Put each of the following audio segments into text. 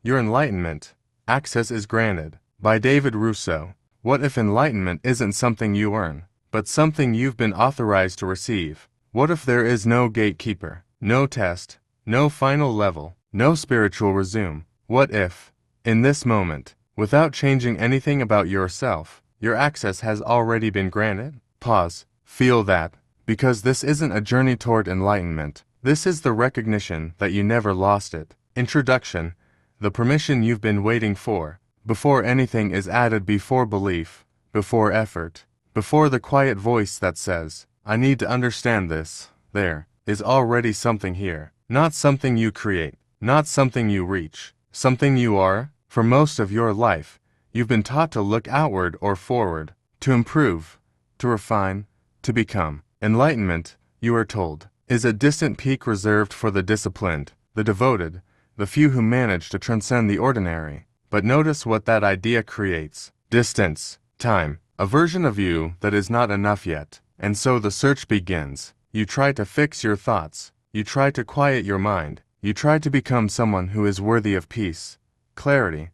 Your enlightenment. Access is granted. By David Rousseau. What if enlightenment isn't something you earn, but something you've been authorized to receive? What if there is no gatekeeper, no test, no final level, no spiritual resume? What if, in this moment, without changing anything about yourself, your access has already been granted? Pause. Feel that. Because this isn't a journey toward enlightenment. This is the recognition that you never lost it. Introduction. The permission you've been waiting for. Before anything is added, before belief, before effort, before the quiet voice that says, I need to understand this, there is already something here. Not something you create, not something you reach, something you are. For most of your life, you've been taught to look outward or forward, to improve, to refine, to become. Enlightenment, you are told, is a distant peak reserved for the disciplined, the devoted, the few who manage to transcend the ordinary. But notice what that idea creates. Distance, time, a version of you that is not enough yet. And so the search begins. You try to fix your thoughts. You try to quiet your mind. You try to become someone who is worthy of peace, clarity,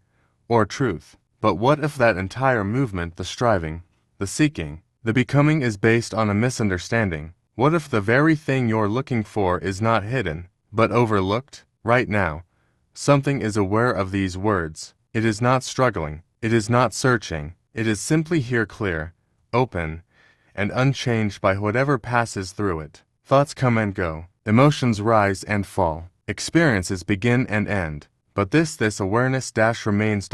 or truth. But what if that entire movement, the striving, the seeking, the becoming is based on a misunderstanding? What if the very thing you're looking for is not hidden, but overlooked? Right now, something is aware of these words. It is not struggling. It is not searching. It is simply here, clear, open, and unchanged by whatever passes through it. Thoughts come and go. Emotions rise and fall. Experiences begin and end. But this awareness-remains.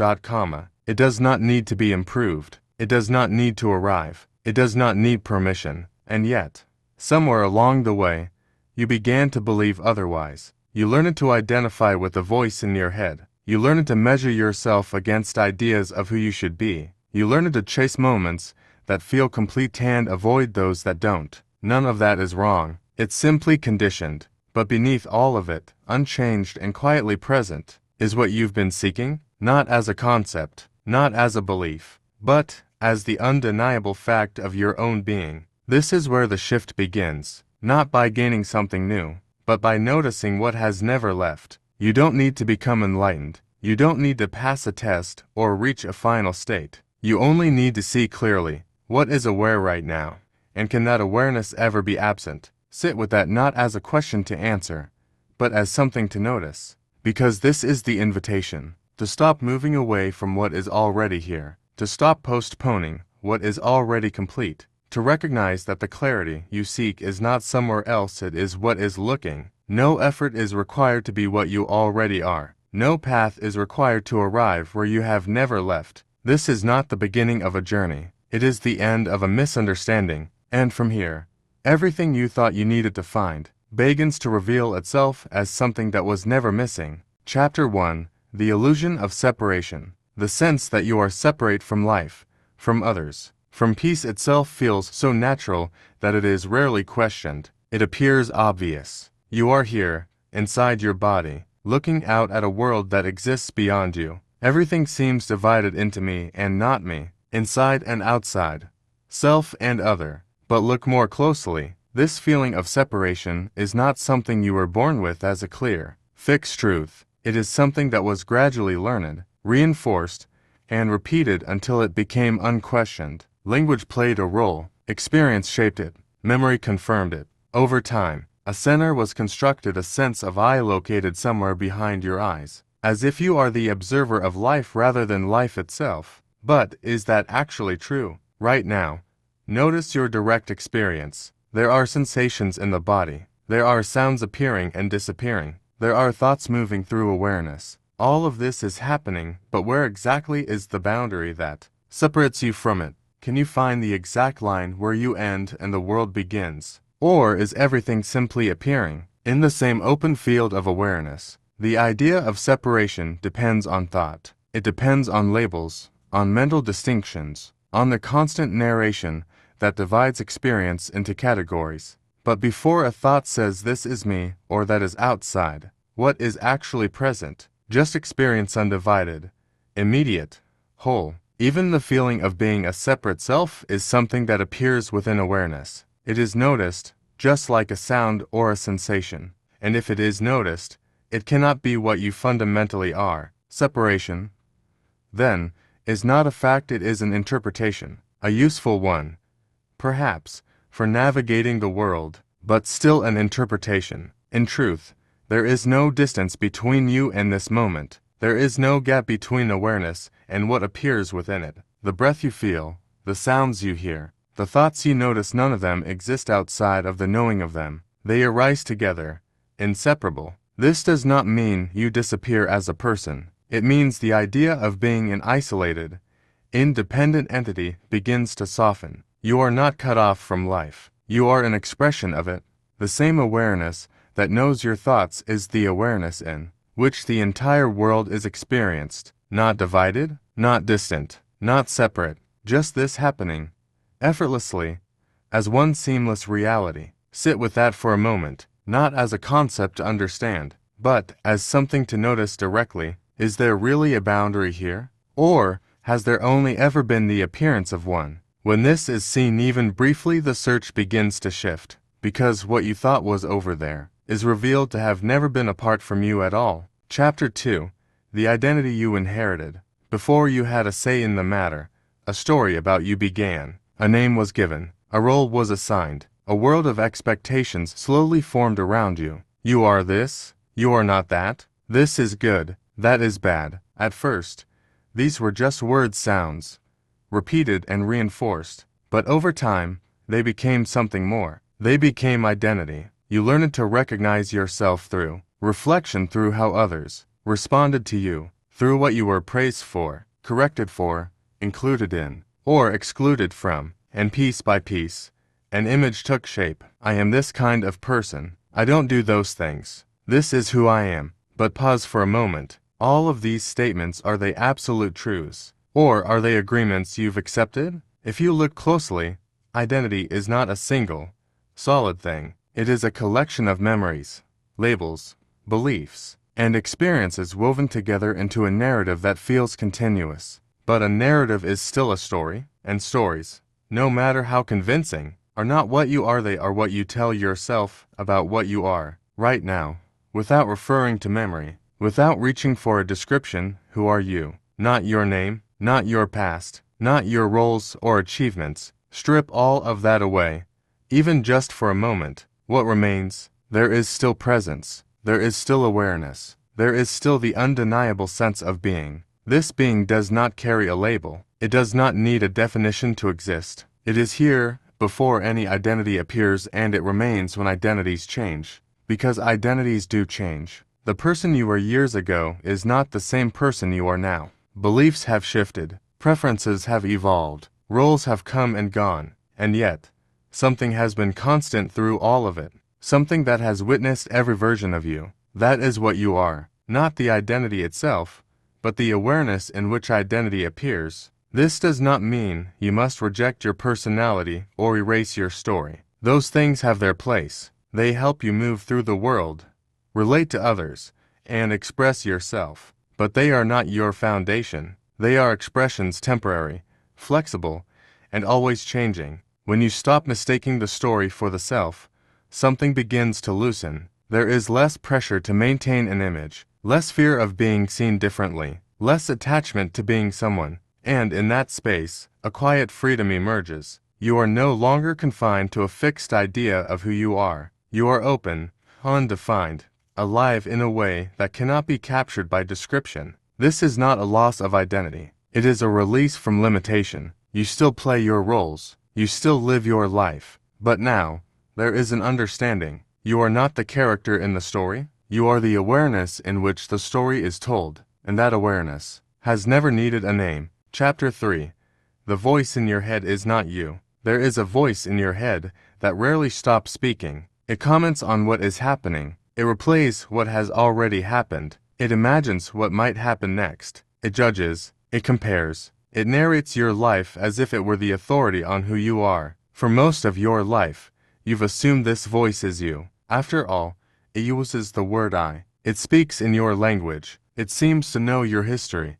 It does not need to be improved. It does not need to arrive. It does not need permission. And yet, somewhere along the way, you began to believe otherwise. You learned to identify with the voice in your head. You learned to measure yourself against ideas of who you should be. You learned to chase moments that feel complete and avoid those that don't. None of that is wrong. It's simply conditioned. But beneath all of it, unchanged and quietly present, is what you've been seeking, not as a concept, not as a belief, but as the undeniable fact of your own being. This is where the shift begins, not by gaining something new, but by noticing what has never left. You don't need to become enlightened. You don't need to pass a test or reach a final state. You only need to see clearly what is aware right now. And can that awareness ever be absent? Sit with that not as a question to answer, but as something to notice. Because this is the invitation, to stop moving away from what is already here, to stop postponing what is already complete, to recognize that the clarity you seek is not somewhere else, it is what is looking. No effort is required to be what you already are. No path is required to arrive where you have never left. This is not the beginning of a journey. It is the end of a misunderstanding. And from here, everything you thought you needed to find begins to reveal itself as something that was never missing. Chapter 1. The illusion of separation. The sense that you are separate from life, from others, from peace itself feels so natural that it is rarely questioned. It appears obvious. You are here, inside your body, looking out at a world that exists beyond you. Everything seems divided into me and not me, inside and outside, self and other. But look more closely. This feeling of separation is not something you were born with as a clear, fixed truth. It is something that was gradually learned, reinforced, and repeated until it became unquestioned. Language played a role, experience shaped it, memory confirmed it. Over time, a center was constructed, a sense of I located somewhere behind your eyes, as if you are the observer of life rather than life itself. But is that actually true? Right now, notice your direct experience. There are sensations in the body. There are sounds appearing and disappearing. There are thoughts moving through awareness. All of this is happening, but where exactly is the boundary that separates you from it? Can you find the exact line where you end and the world begins? Or is everything simply appearing in the same open field of awareness? The idea of separation depends on thought. It depends on labels, on mental distinctions, on the constant narration that divides experience into categories. But before a thought says this is me or that is outside, what is actually present? Just experience undivided, immediate, whole. Even the feeling of being a separate self is something that appears within awareness. It is noticed, just like a sound or a sensation. And if it is noticed, it cannot be what you fundamentally are. Separation, then, is not a fact, it is an interpretation, a useful one, perhaps, for navigating the world, but still an interpretation. In truth, there is no distance between you and this moment. There is no gap between awareness and what appears within it. The breath you feel, the sounds you hear, the thoughts you notice, none of them exist outside of the knowing of them. They arise together, inseparable. This does not mean you disappear as a person. It means the idea of being an isolated, independent entity begins to soften. You are not cut off from life. You are an expression of it. The same awareness that knows your thoughts is the awareness in which the entire world is experienced, not divided, not distant, not separate, just this happening, effortlessly, as one seamless reality. Sit with that for a moment, not as a concept to understand, but as something to notice directly. Is there really a boundary here? Or has there only ever been the appearance of one? When this is seen even briefly, the search begins to shift, because what you thought was over there is revealed to have never been apart from you at all. Chapter 2. The identity you inherited. Before you had a say in the matter, a story about you began. A name was given. A role was assigned. A world of expectations slowly formed around you. You are this. You are not that. This is good. That is bad. At first, these were just word sounds, repeated and reinforced. But over time, they became something more. They became identity. You learned to recognize yourself through reflection, through how others responded to you, through what you were praised for, corrected for, included in, or excluded from. And piece by piece, an image took shape. I am this kind of person. I don't do those things. This is who I am. But pause for a moment. All of these statements, are they absolute truths? Or are they agreements you've accepted? If you look closely, identity is not a single, solid thing. It is a collection of memories, labels, beliefs, and experiences woven together into a narrative that feels continuous. But a narrative is still a story, and stories, no matter how convincing, are not what you are. They are what you tell yourself about what you are, right now, without referring to memory, without reaching for a description. Who are you? Not your name, not your past, not your roles or achievements. Strip all of that away, even just for a moment. What remains? There is still presence. There is still awareness. There is still the undeniable sense of being. This being does not carry a label. It does not need a definition to exist. It is here before any identity appears, and it remains when identities change. Because identities do change. The person you were years ago is not the same person you are now. Beliefs have shifted. Preferences have evolved. Roles have come and gone. And yet, something has been constant through all of it. Something that has witnessed every version of you. That is what you are. Not the identity itself, but the awareness in which identity appears. This does not mean you must reject your personality or erase your story. Those things have their place. They help you move through the world, relate to others, and express yourself. But they are not your foundation. They are expressions, temporary, flexible, and always changing. When you stop mistaking the story for the self, something begins to loosen. There is less pressure to maintain an image, less fear of being seen differently, less attachment to being someone. And in that space, a quiet freedom emerges. You are no longer confined to a fixed idea of who you are. You are open, undefined, alive in a way that cannot be captured by description. This is not a loss of identity. It is a release from limitation. You still play your roles. You still live your life. But now, there is an understanding. You are not the character in the story. You are the awareness in which the story is told. And that awareness has never needed a name. Chapter 3. The voice in your head is not you. There is a voice in your head that rarely stops speaking. It comments on what is happening. It replays what has already happened. It imagines what might happen next. It judges. It compares. It narrates your life as if it were the authority on who you are. For most of your life, you've assumed this voice is you. After all, it uses the word I. It speaks in your language. It seems to know your history,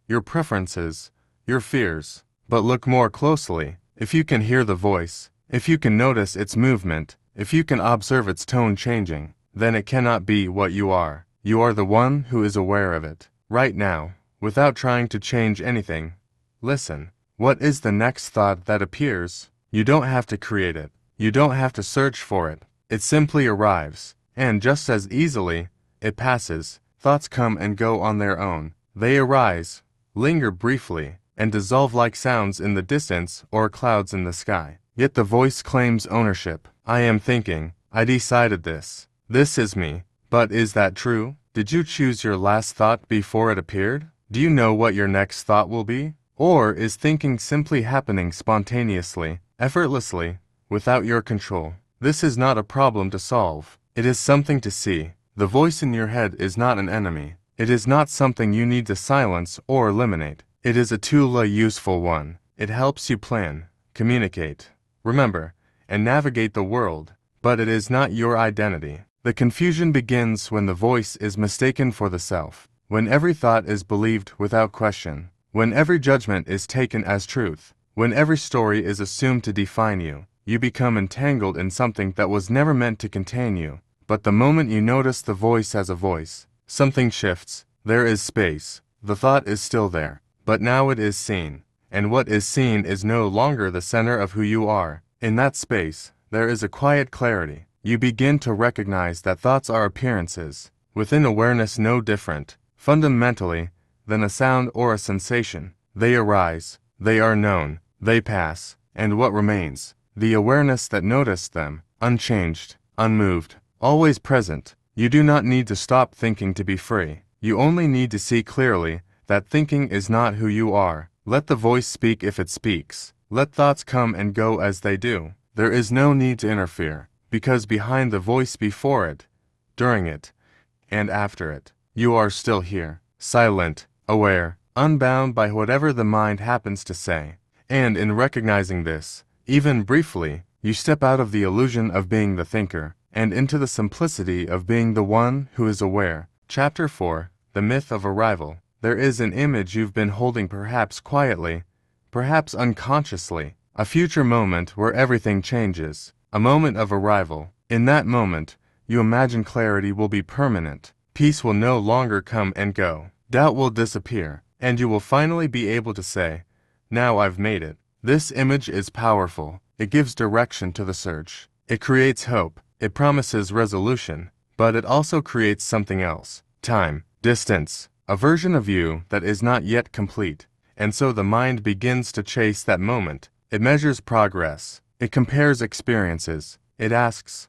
your preferences, your fears. But look more closely. If you can hear the voice, if you can notice its movement, if you can observe its tone changing, then it cannot be what you are. You are the one who is aware of it. right now, without trying to change anything. Listen. What is the next thought that appears? You don't have to create it. You don't have to search for it. It simply arrives, and just as easily, it passes. Thoughts come and go on their own. They arise, linger briefly, and dissolve like sounds in the distance or clouds in the sky. Yet the voice claims ownership. I am thinking. I decided this. This is me. But is that true? Did you choose your last thought before it appeared? Do you know what your next thought will be? Or is thinking simply happening spontaneously, effortlessly, without your control? This is not a problem to solve. It is something to see. The voice in your head is not an enemy. It is not something you need to silence or eliminate. It is a tool, a useful one. It helps you plan, communicate, remember, and navigate the world, but it is not your identity. The confusion begins when the voice is mistaken for the self, when every thought is believed without question, when every judgment is taken as truth, when every story is assumed to define you. You become entangled in something that was never meant to contain you. But the moment you notice the voice as a voice, something shifts. There is space. The thought is still there, but now it is seen. And what is seen is no longer the center of who you are. In that space, there is a quiet clarity. You begin to recognize that thoughts are appearances, within awareness no different, fundamentally, than a sound or a sensation. They arise, they are known, they pass, and what remains? The awareness that noticed them, unchanged, unmoved, always present. You do not need to stop thinking to be free. You only need to see clearly that thinking is not who you are. Let the voice speak if it speaks. Let thoughts come and go as they do. There is no need to interfere, because behind the voice before it, during it, and after it, you are still here, silent, aware, unbound by whatever the mind happens to say. And in recognizing this, even briefly, you step out of the illusion of being the thinker, and into the simplicity of being the one who is aware. Chapter 4. The Myth of Arrival. There is an image you've been holding, perhaps quietly, perhaps unconsciously, a future moment where everything changes, a moment of arrival. In that moment, you imagine clarity will be permanent, peace will no longer come and go, doubt will disappear, and you will finally be able to say, "Now I've made it." This image is powerful. It gives direction to the search. It creates hope. It promises resolution. But it also creates something else. Time, distance, a version of you that is not yet complete. And so the mind begins to chase that moment. It measures progress. It compares experiences. It asks,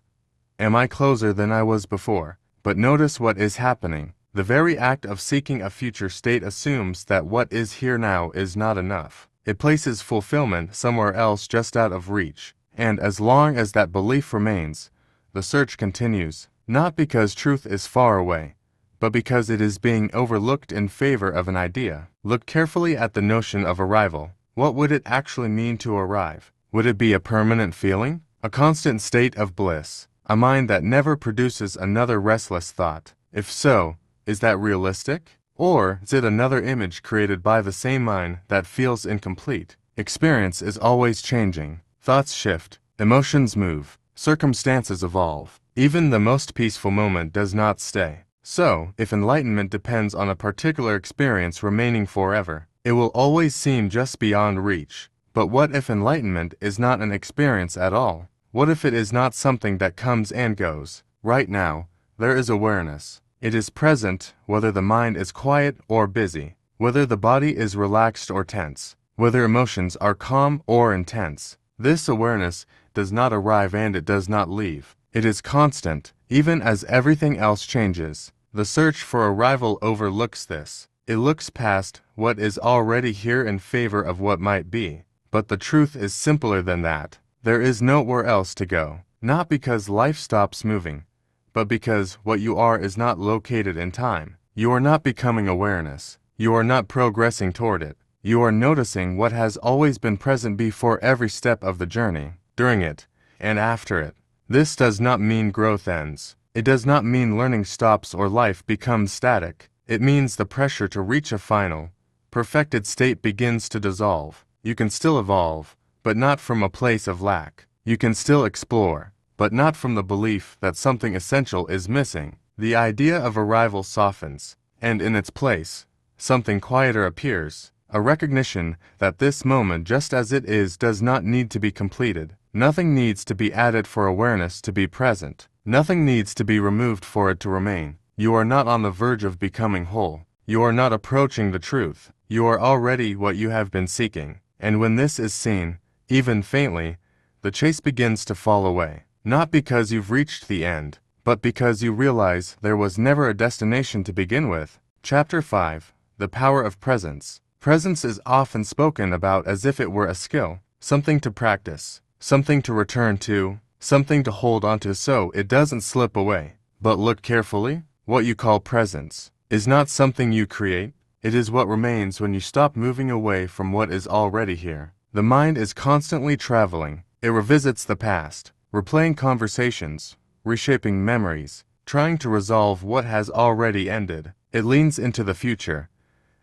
"Am I closer than I was before?" But notice what is happening. The very act of seeking a future state assumes that what is here now is not enough. It places fulfillment somewhere else just out of reach. And as long as that belief remains, the search continues, not because truth is far away, but because it is being overlooked in favor of an idea. Look carefully at the notion of arrival. What would it actually mean to arrive? Would it be a permanent feeling? A constant state of bliss? A mind that never produces another restless thought? If so, is that realistic? Or is it another image created by the same mind that feels incomplete? Experience is always changing. Thoughts shift. Emotions move. Circumstances evolve. Even the most peaceful moment does not stay. So, if enlightenment depends on a particular experience remaining forever, it will always seem just beyond reach. But what if enlightenment is not an experience at all? What if it is not something that comes and goes? Right now, there is awareness. It is present whether the mind is quiet or busy, whether the body is relaxed or tense, whether emotions are calm or intense. This awareness does not arrive and it does not leave. It is constant, even as everything else changes. The search for arrival overlooks this. It looks past what is already here in favor of what might be. But the truth is simpler than that. There is nowhere else to go. Not because life stops moving, but because what you are is not located in time. You are not becoming awareness. You are not progressing toward it. You are noticing what has always been present before every step of the journey, during it, and after it. This does not mean growth ends. It does not mean learning stops or life becomes static. It means the pressure to reach a final, perfected state begins to dissolve. You can still evolve, but not from a place of lack. You can still explore, but not from the belief that something essential is missing. The idea of arrival softens, and in its place, something quieter appears, a recognition that this moment just as it is does not need to be completed. Nothing needs to be added for awareness to be present. Nothing needs to be removed for it to remain. You are not on the verge of becoming whole. You are not approaching the truth. You are already what you have been seeking. And when this is seen, even faintly, the chase begins to fall away. Not because you've reached the end, but because you realize there was never a destination to begin with. Chapter 5. The Power of Presence. Presence is often spoken about as if it were a skill, something to practice, something to return to, something to hold onto so it doesn't slip away. But look carefully. What you call presence is not something you create. It is what remains when you stop moving away from what is already here. The mind is constantly traveling. It revisits the past, replaying conversations, reshaping memories, trying to resolve what has already ended. It leans into the future,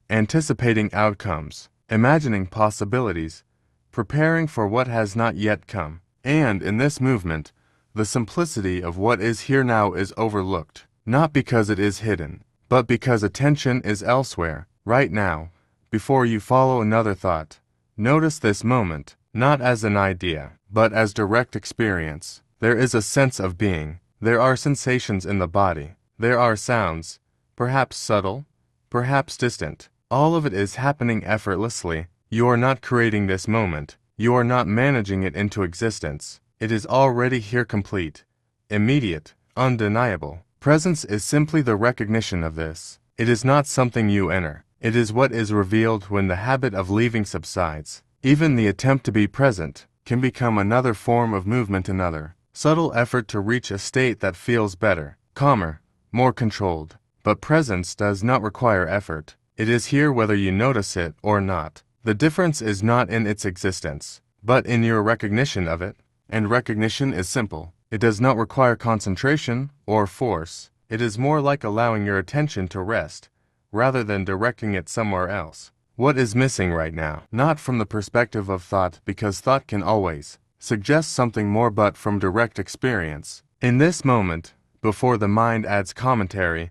anticipating outcomes, imagining possibilities, preparing for what has not yet come. And in this movement, the simplicity of what is here now is overlooked, not because it is hidden, but because attention is elsewhere, right now. Before you follow another thought, notice this moment, not as an idea, but as direct experience. There is a sense of being. There are sensations in the body. There are sounds, perhaps subtle, perhaps distant. All of it is happening effortlessly. You are not creating this moment. You are not managing it into existence. It is already here, complete, immediate, undeniable. Presence is simply the recognition of this. It is not something you enter. It is what is revealed when the habit of leaving subsides. Even the attempt to be present can become another form of movement, another subtle effort to reach a state that feels better, calmer, more controlled. But presence does not require effort. It is here whether you notice it or not. The difference is not in its existence, but in your recognition of it. And recognition is simple. It does not require concentration or force. It is more like allowing your attention to rest, rather than directing it somewhere else. What is missing right now? Not from the perspective of thought, because thought can always suggest something more, but from direct experience. In this moment, before the mind adds commentary,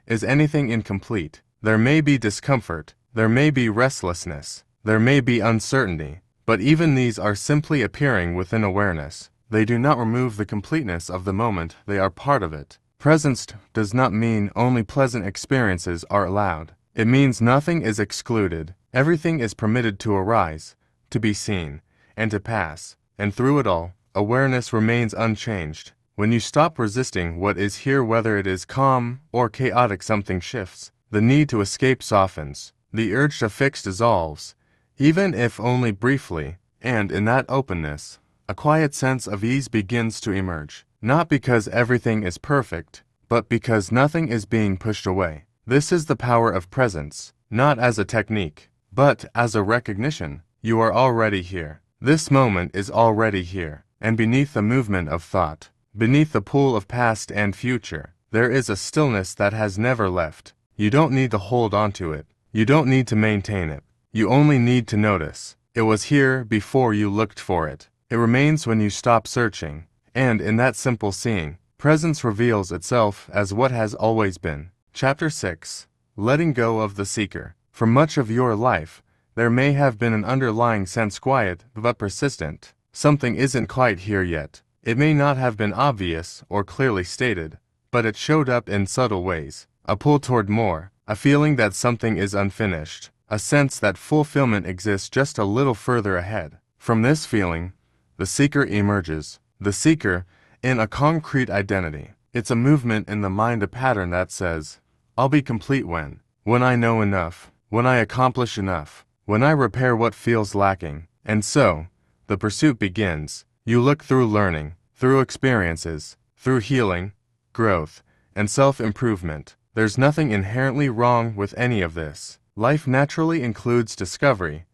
is anything incomplete. There may be discomfort, there may be restlessness, there may be uncertainty, but even these are simply appearing within awareness. They do not remove the completeness of the moment, they are part of it. Presence does not mean only pleasant experiences are allowed. It means nothing is excluded. Everything is permitted to arise, to be seen, and to pass. And through it all, awareness remains unchanged. When you stop resisting what is here, whether it is calm or chaotic, something shifts. The need to escape softens. The urge to fix dissolves, even if only briefly, and in that openness, a quiet sense of ease begins to emerge. Not because everything is perfect, but because nothing is being pushed away. This is the power of presence, not as a technique, but as a recognition. You are already here. This moment is already here, and beneath the movement of thought, beneath the pull of past and future, there is a stillness that has never left. You don't need to hold on to it. You don't need to maintain it. You only need to notice. It was here before you looked for it. It remains when you stop searching, and in that simple seeing, presence reveals itself as what has always been. Chapter 6. Letting Go of the Seeker. For much of your life, there may have been an underlying sense, quiet but persistent. Something isn't quite here yet. It may not have been obvious or clearly stated, but it showed up in subtle ways. A pull toward more, a feeling that something is unfinished, a sense that fulfillment exists just a little further ahead. From this feeling, the seeker emerges. The seeker in a concrete identity. It's a movement in the mind, a pattern that says, I'll be complete when I know enough, when I accomplish enough, when I repair what feels lacking. And so, the pursuit begins. You look through learning, through experiences, through healing, growth, and self-improvement. There's nothing inherently wrong with any of this. Life naturally includes discovery,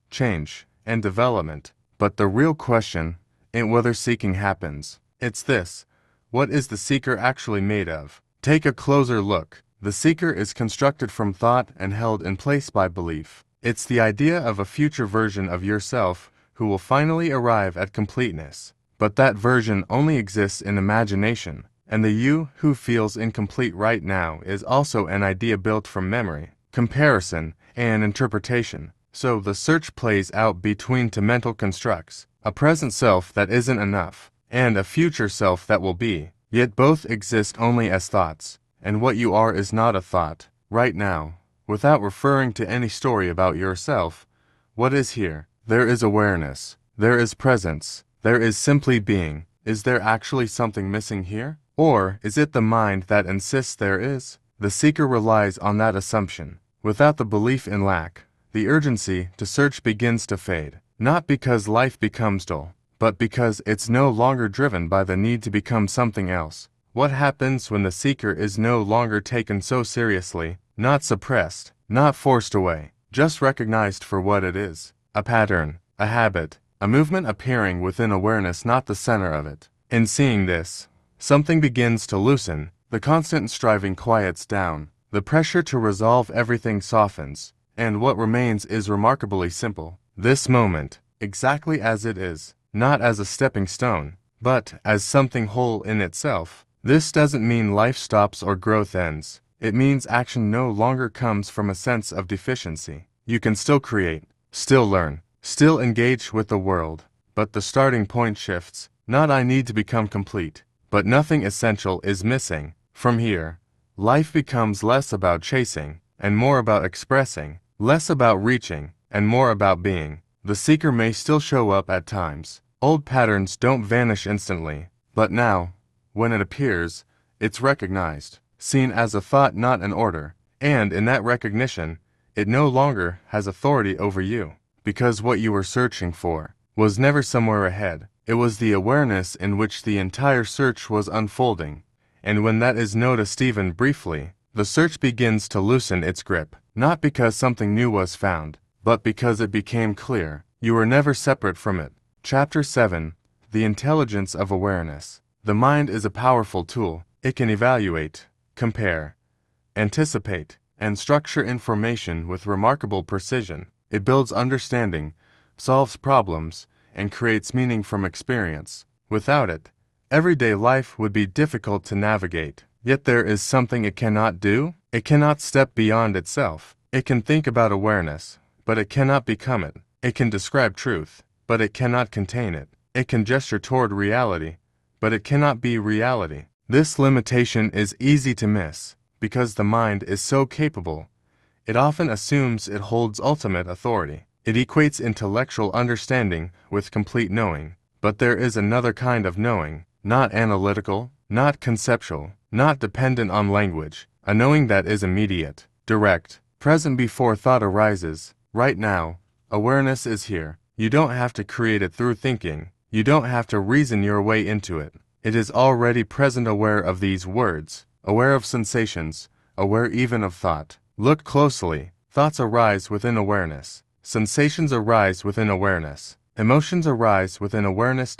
change, and development. But the real question ain't whether seeking happens. It's this: what is the seeker actually made of? Take a closer look. The seeker is constructed from thought and held in place by belief. It's the idea of a future version of yourself who will finally arrive at completeness. But that version only exists in imagination, and the you who feels incomplete right now is also an idea built from memory, comparison, and interpretation. So the search plays out between two mental constructs, a present self that isn't enough, and a future self that will be. Yet both exist only as thoughts, and what you are is not a thought. Right now, without referring to any story about yourself, what is here? There is awareness. There is presence. There is simply being. Is there actually something missing here? Or is it the mind that insists there is? The seeker relies on that assumption. Without the belief in lack, the urgency to search begins to fade, not because life becomes dull, but because it's no longer driven by the need to become something else. What happens when the seeker is no longer taken so seriously, not suppressed, not forced away, just recognized for what it is? A pattern, a habit, a movement appearing within awareness, not the center of it. In seeing this, something begins to loosen, the constant striving quiets down, the pressure to resolve everything softens, and what remains is remarkably simple. This moment, exactly as it is, not as a stepping stone, but as something whole in itself. This doesn't mean life stops or growth ends. It means action no longer comes from a sense of deficiency. You can still create, still learn, still engage with the world, but the starting point shifts. Not I need to become complete, but nothing essential is missing. From here, life becomes less about chasing and more about expressing, less about reaching and more about being. The seeker may still show up at times. Old patterns don't vanish instantly, but now, when it appears, it's recognized, seen as a thought, not an order, and in that recognition, it no longer has authority over you, because what you were searching for was never somewhere ahead. It was the awareness in which the entire search was unfolding, and when that is noticed even briefly, the search begins to loosen its grip, not because something new was found, but because it became clear. You were never separate from it. Chapter 7. The Intelligence of Awareness. The mind is a powerful tool. It can evaluate, compare, anticipate, and structure information with remarkable precision. It builds understanding, solves problems, and creates meaning from experience. Without it, everyday life would be difficult to navigate. Yet there is something it cannot do. It cannot step beyond itself. It can think about awareness, but it cannot become it. It can describe truth, but it cannot contain it. It can gesture toward reality, but it cannot be reality. This limitation is easy to miss, because the mind is so capable. It often assumes it holds ultimate authority. It equates intellectual understanding with complete knowing. But there is another kind of knowing, not analytical, not conceptual, not dependent on language, a knowing that is immediate, direct, present before thought arises. Right now, awareness is here. You don't have to create it through thinking. You don't have to reason your way into it. It is already present, aware of these words, aware of sensations, aware even of thought. Look closely. Thoughts arise within awareness. Sensations arise within awareness. Emotions arise within awareness.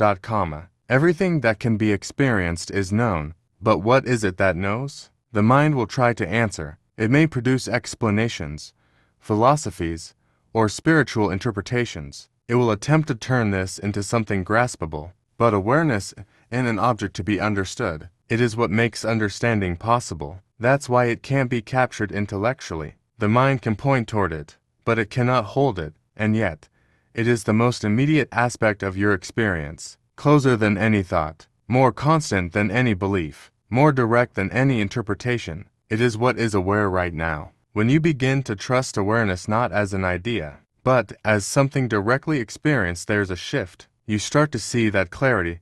Everything that can be experienced is known. But what is it that knows? The mind will try to answer. It may produce explanations, philosophies, or spiritual interpretations. It will attempt to turn this into something graspable. But awareness in an object to be understood. It is what makes understanding possible. That's why it can't be captured intellectually. The mind can point toward it, but it cannot hold it, and yet, it is the most immediate aspect of your experience, closer than any thought, more constant than any belief, more direct than any interpretation. It is what is aware right now. When you begin to trust awareness not as an idea, but as something directly experienced, there's a shift. You start to see that clarity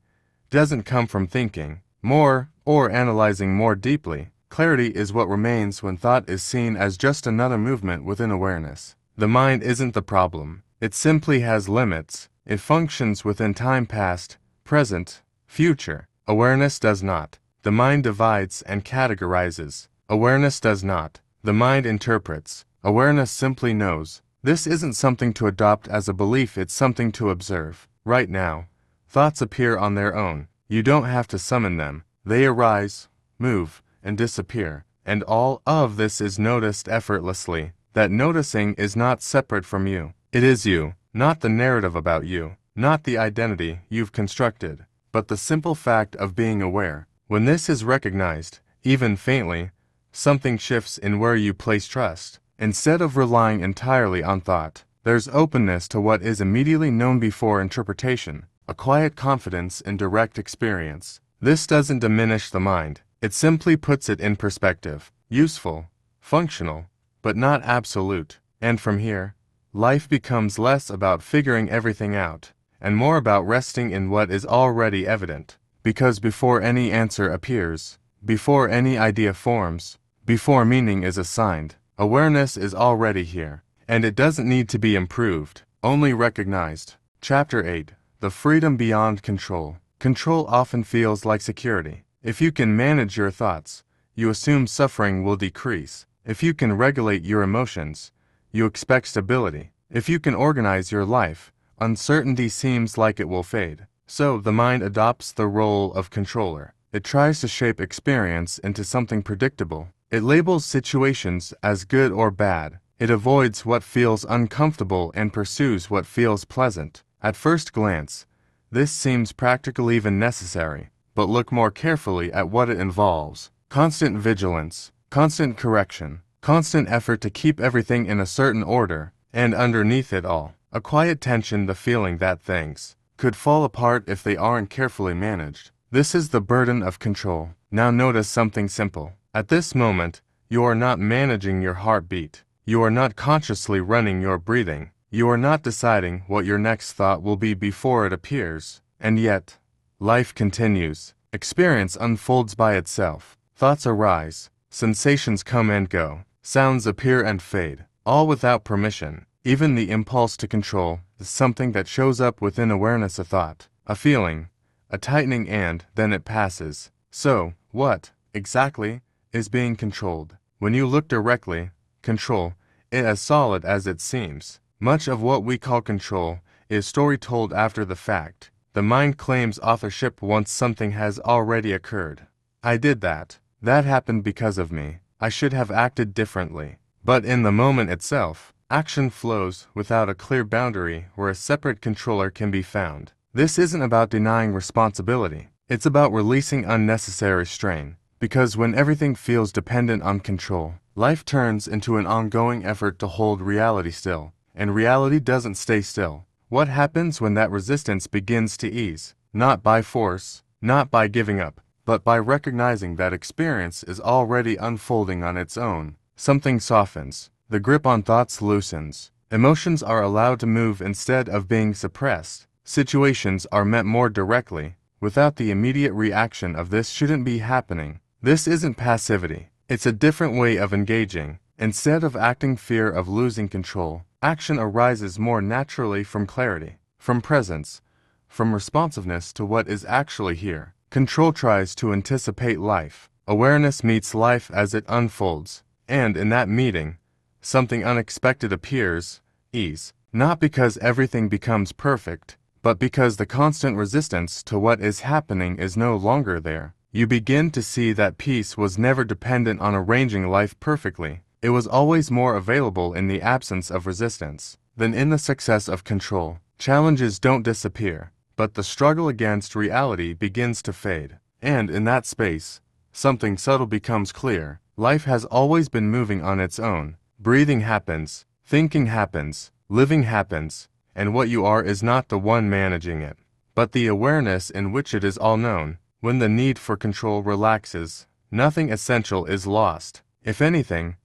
doesn't come from thinking more or analyzing more deeply. Clarity is what remains when thought is seen as just another movement within awareness. The mind isn't the problem. It simply has limits. It functions within time, past, present, future. Awareness does not. The mind divides and categorizes. Awareness does not. The mind interprets. Awareness simply knows. This isn't something to adopt as a belief, it's something to observe. Right now, thoughts appear on their own. You don't have to summon them. They arise, move, and disappear. And all of this is noticed effortlessly. That noticing is not separate from you. It is you, not the narrative about you, not the identity you've constructed, but the simple fact of being aware. When this is recognized, even faintly, something shifts in where you place trust. Instead of relying entirely on thought, there's openness to what is immediately known before interpretation, a quiet confidence in direct experience. This doesn't diminish the mind, it simply puts it in perspective. Useful, functional, but not absolute. And from here, life becomes less about figuring everything out, and more about resting in what is already evident. Because before any answer appears, before any idea forms, before meaning is assigned, awareness is already here. And it doesn't need to be improved, only recognized. Chapter 8. The freedom beyond control. Control often feels like security. If you can manage your thoughts, you assume suffering will decrease. If you can regulate your emotions, you expect stability. If you can organize your life, uncertainty seems like it will fade. So the mind adopts the role of controller. It tries to shape experience into something predictable. It labels situations as good or bad. It avoids what feels uncomfortable and pursues what feels pleasant. At first glance, this seems practical, even necessary, but look more carefully at what it involves. Constant vigilance, constant correction, constant effort to keep everything in a certain order, and underneath it all, a quiet tension, the feeling that things could fall apart if they aren't carefully managed. This is the burden of control. Now notice something simple. At this moment, you are not managing your heartbeat. You are not consciously running your breathing. You are not deciding what your next thought will be before it appears. And yet, life continues. Experience unfolds by itself. Thoughts arise. Sensations come and go. Sounds appear and fade, all without permission. Even the impulse to control is something that shows up within awareness, a thought, a feeling, a tightening, and then it passes. So, what, exactly, is being controlled? When you look directly, control it as solid as it seems. Much of what we call control is story told after the fact. The mind claims authorship once something has already occurred. I did that. That happened because of me. I should have acted differently. But in the moment itself, action flows without a clear boundary where a separate controller can be found. This isn't about denying responsibility. It's about releasing unnecessary strain. Because when everything feels dependent on control, life turns into an ongoing effort to hold reality still, and reality doesn't stay still. What happens when that resistance begins to ease? Not by force, not by giving up, but by recognizing that experience is already unfolding on its own. Something softens. The grip on thoughts loosens. Emotions are allowed to move instead of being suppressed. Situations are met more directly, without the immediate reaction of "this shouldn't be happening." This isn't passivity. It's a different way of engaging. Instead of acting fear of losing control, action arises more naturally from clarity, from presence, from responsiveness to what is actually here. Control tries to anticipate life. Awareness meets life as it unfolds. And in that meeting, something unexpected appears, ease. Not because everything becomes perfect, but because the constant resistance to what is happening is no longer there. You begin to see that peace was never dependent on arranging life perfectly. It was always more available in the absence of resistance than in the success of control. Challenges don't disappear, but the struggle against reality begins to fade. And in that space, something subtle becomes clear. Life has always been moving on its own. Breathing happens, thinking happens, living happens, and what you are is not the one managing it, but the awareness in which it is all known. When the need for control relaxes, nothing essential is lost. If anything,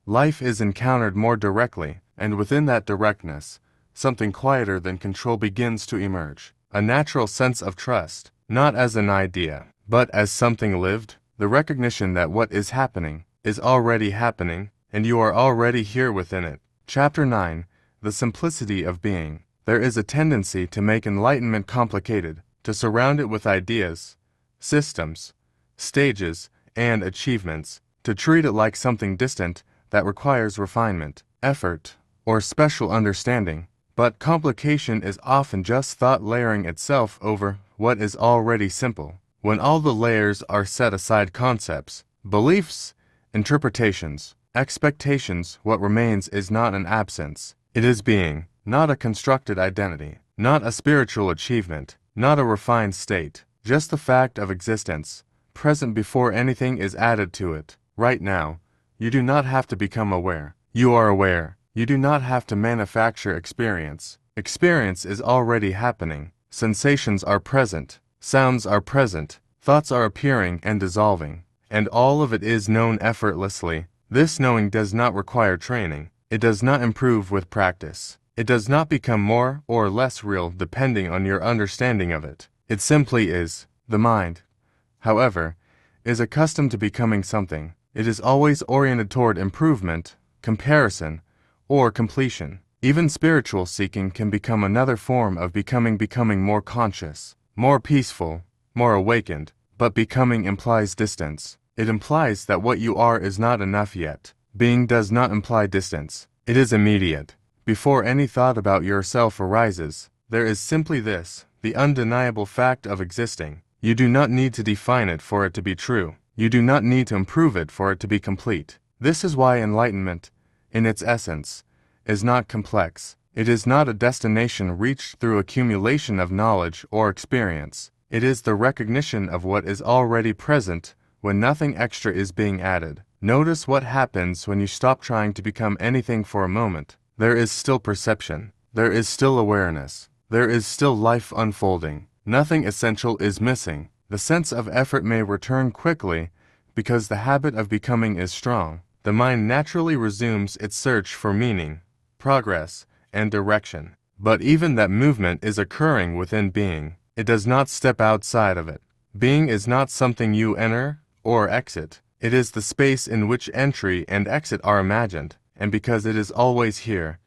life is encountered more directly, and within that directness, something quieter than control begins to emerge. A natural sense of trust, not as an idea, but as something lived. The recognition that what is happening is already happening, and you are already here within it. Chapter 9. The simplicity of being. There is a tendency to make enlightenment complicated, to surround it with ideas, systems, stages, and achievements, to treat it like something distant that requires refinement, effort, or special understanding. But complication is often just thought layering itself over what is already simple. When all the layers are set aside, concepts, beliefs, interpretations, expectations, what remains is not an absence. It is being, not a constructed identity, not a spiritual achievement, not a refined state. Just the fact of existence, present before anything is added to it. Right now, you do not have to become aware. You are aware. You do not have to manufacture experience. Experience is already happening. Sensations are present. Sounds are present. Thoughts are appearing and dissolving. And all of it is known effortlessly. This knowing does not require training. It does not improve with practice. It does not become more or less real depending on your understanding of it. It simply is. The mind, however, is accustomed to becoming something. It is always oriented toward improvement, comparison, or completion. Even spiritual seeking can become another form of becoming more conscious, more peaceful, more awakened, but becoming implies distance. It implies that what you are is not enough yet. Being does not imply distance. It is immediate. Before any thought about yourself arises, there is simply this, the undeniable fact of existing. You do not need to define it for it to be true. You do not need to improve it for it to be complete. This is why enlightenment, in its essence, is not complex. It is not a destination reached through accumulation of knowledge or experience. It is the recognition of what is already present when nothing extra is being added. Notice what happens when you stop trying to become anything for a moment. There is still perception. There is still awareness. There is still life unfolding. Nothing essential is missing. The sense of effort may return quickly because the habit of becoming is strong. The mind naturally resumes its search for meaning, progress, and direction. But even that movement is occurring within being. It does not step outside of it. Being is not something you enter or exit. It is the space in which entry and exit are imagined, and because it is always here,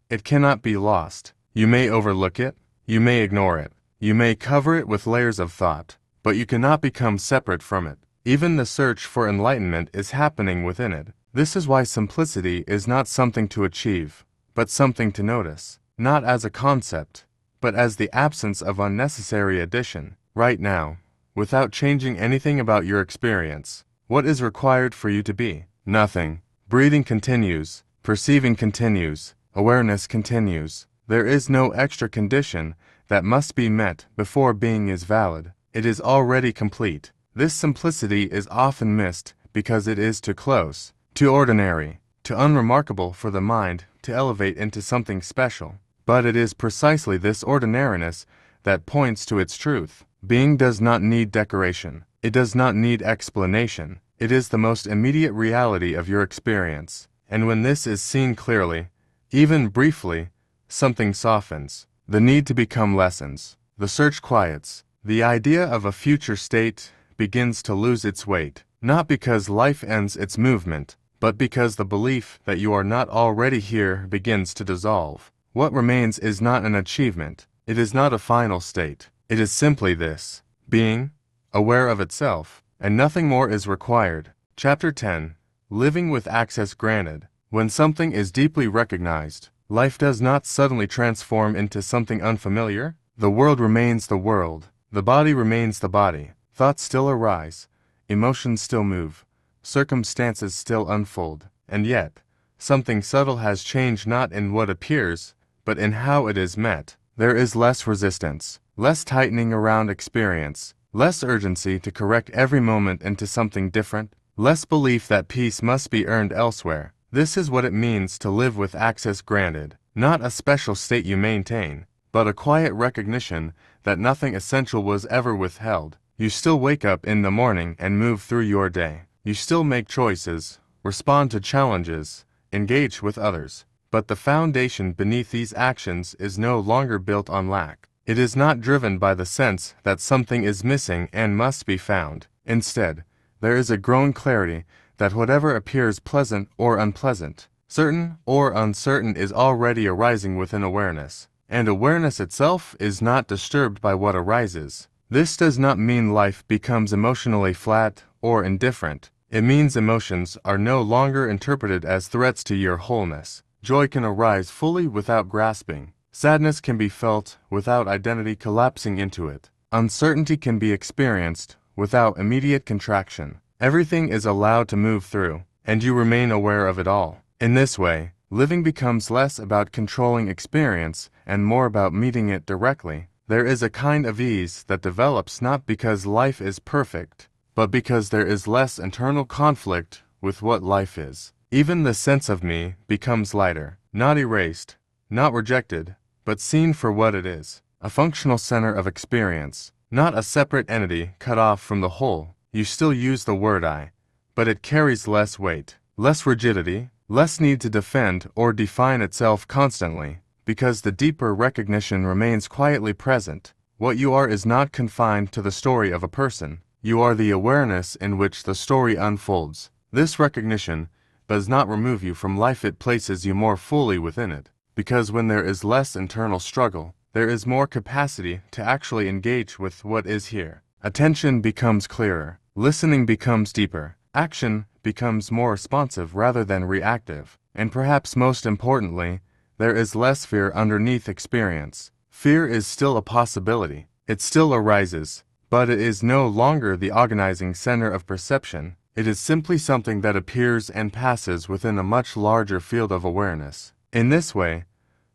it cannot be lost. You may overlook it, you may ignore it, you may cover it with layers of thought, but you cannot become separate from it. Even the search for enlightenment is happening within it. This is why simplicity is not something to achieve, but something to notice, not as a concept, but as the absence of unnecessary addition. Right now, without changing anything about your experience, what is required for you to be? Nothing. Breathing continues, perceiving continues, awareness continues. There is no extra condition that must be met before being is valid. It is already complete. This simplicity is often missed because it is too close, too ordinary, too unremarkable for the mind to elevate into something special. But it is precisely this ordinariness that points to its truth. Being does not need decoration. It does not need explanation. It is the most immediate reality of your experience. And when this is seen clearly, even briefly, something softens. The need to become lessens. The search quiets. The idea of a future state begins to lose its weight, not because life ends its movement, but because the belief that you are not already here begins to dissolve. What remains is not an achievement. It is not a final state. It is simply this, being, aware of itself, and nothing more is required. Chapter 10. Living with access granted. When something is deeply recognized, life does not suddenly transform into something unfamiliar. The world remains the world. The body remains the body. Thoughts still arise. Emotions still move. Circumstances still unfold. And yet, something subtle has changed not in what appears, but in how it is met. There is less resistance, less tightening around experience, less urgency to correct every moment into something different, less belief that peace must be earned elsewhere. This is what it means to live with access granted, not a special state you maintain, but a quiet recognition that nothing essential was ever withheld. You still wake up in the morning and move through your day. You still make choices, respond to challenges, engage with others. But the foundation beneath these actions is no longer built on lack. It is not driven by the sense that something is missing and must be found. Instead, there is a growing clarity that whatever appears pleasant or unpleasant, certain or uncertain is already arising within awareness. And awareness itself is not disturbed by what arises. This does not mean life becomes emotionally flat or indifferent. It means emotions are no longer interpreted as threats to your wholeness. Joy can arise fully without grasping. Sadness can be felt without identity collapsing into it. Uncertainty can be experienced without immediate contraction. Everything is allowed to move through, and you remain aware of it all. In this way, living becomes less about controlling experience and more about meeting it directly. There is a kind of ease that develops not because life is perfect, but because there is less internal conflict with what life is. Even the sense of me becomes lighter, not erased, not rejected, but seen for what it is, a functional center of experience, not a separate entity cut off from the whole. You still use the word I, but it carries less weight, less rigidity, less need to defend or define itself constantly, because the deeper recognition remains quietly present. What you are is not confined to the story of a person. You are the awareness in which the story unfolds. This recognition does not remove you from life, it places you more fully within it, because when there is less internal struggle, there is more capacity to actually engage with what is here. Attention becomes clearer, listening becomes deeper, action becomes more responsive rather than reactive, and perhaps most importantly, there is less fear underneath experience. Fear is still a possibility, it still arises, but it is no longer the organizing center of perception. It is simply something that appears and passes within a much larger field of awareness. In this way,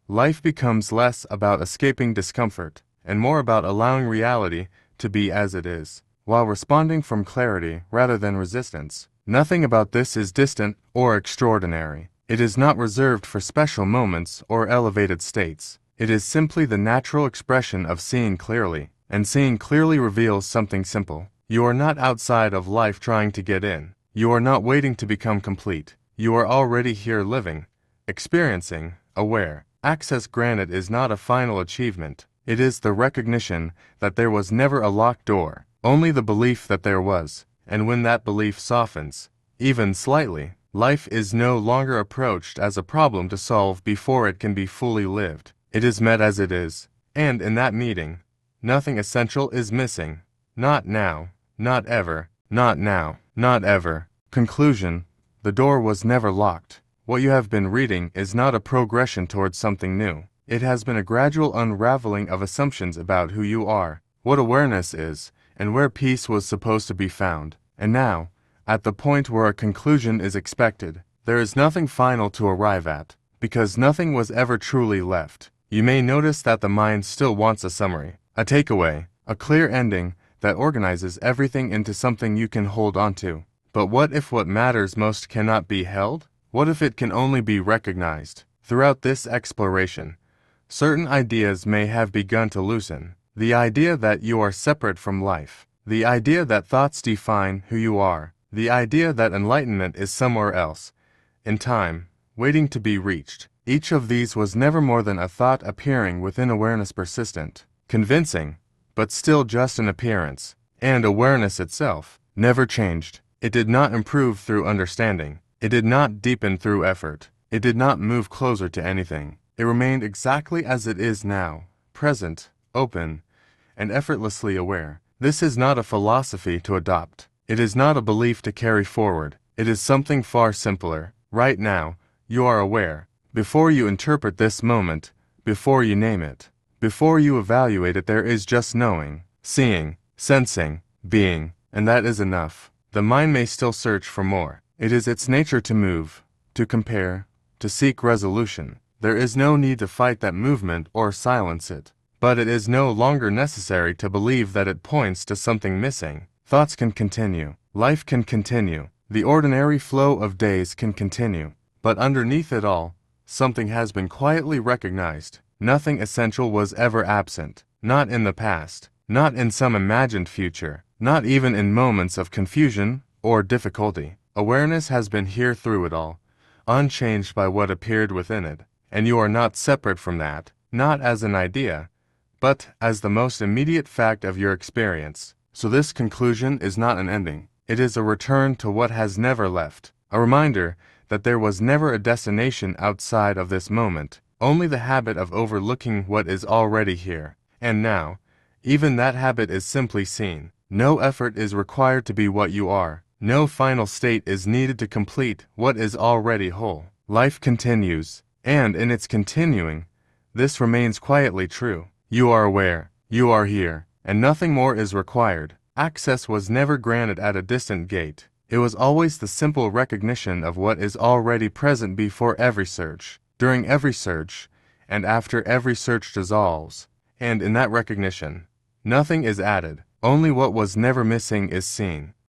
life becomes less about escaping discomfort and more about allowing reality to be as it is, while responding from clarity rather than resistance. Nothing about this is distant or extraordinary. It is not reserved for special moments or elevated states. It is simply the natural expression of seeing clearly, and seeing clearly reveals something simple. You are not outside of life trying to get in. You are not waiting to become complete. You are already here living, experiencing, aware. Access granted is not a final achievement. It is the recognition that there was never a locked door, only the belief that there was. And when that belief softens, even slightly, life is no longer approached as a problem to solve before it can be fully lived. It is met as it is, and in that meeting, nothing essential is missing. Not now, not ever, not now, not ever. Conclusion: the door was never locked. What you have been reading is not a progression towards something new. It has been a gradual unraveling of assumptions about who you are, what awareness is, and where peace was supposed to be found. And now, at the point where a conclusion is expected, there is nothing final to arrive at, because nothing was ever truly left. You may notice that the mind still wants a summary, a takeaway, a clear ending that organizes everything into something you can hold onto. But what if what matters most cannot be held? What if it can only be recognized? Throughout this exploration, certain ideas may have begun to loosen. The idea that you are separate from life. The idea that thoughts define who you are. The idea that enlightenment is somewhere else, in time, waiting to be reached. Each of these was never more than a thought appearing within awareness, persistent, convincing, but still just an appearance. And awareness itself never changed. It did not improve through understanding. It did not deepen through effort. It did not move closer to anything. It remained exactly as it is now, present, open, and effortlessly aware. This is not a philosophy to adopt. It is not a belief to carry forward. It is something far simpler. Right now, you are aware. Before you interpret this moment, before you name it, before you evaluate it, there is just knowing, seeing, sensing, being, and that is enough. The mind may still search for more. It is its nature to move, to compare, to seek resolution. There is no need to fight that movement or silence it. But it is no longer necessary to believe that it points to something missing. Thoughts can continue. Life can continue. The ordinary flow of days can continue. But underneath it all, something has been quietly recognized. Nothing essential was ever absent. Not in the past. Not in some imagined future. Not even in moments of confusion or difficulty. Awareness has been here through it all, unchanged by what appeared within it. And you are not separate from that, not as an idea, but as the most immediate fact of your experience. So this conclusion is not an ending. It is a return to what has never left, a reminder that there was never a destination outside of this moment, only the habit of overlooking what is already here. And now, even that habit is simply seen. No effort is required to be what you are. No final state is needed to complete what is already whole. Life continues, and in its continuing, this remains quietly true. You are aware, you are here, and nothing more is required. Access was never granted at a distant gate. It was always the simple recognition of what is already present before every search, during every search, and after every search dissolves. And in that recognition, nothing is added. Only what was never missing is seen.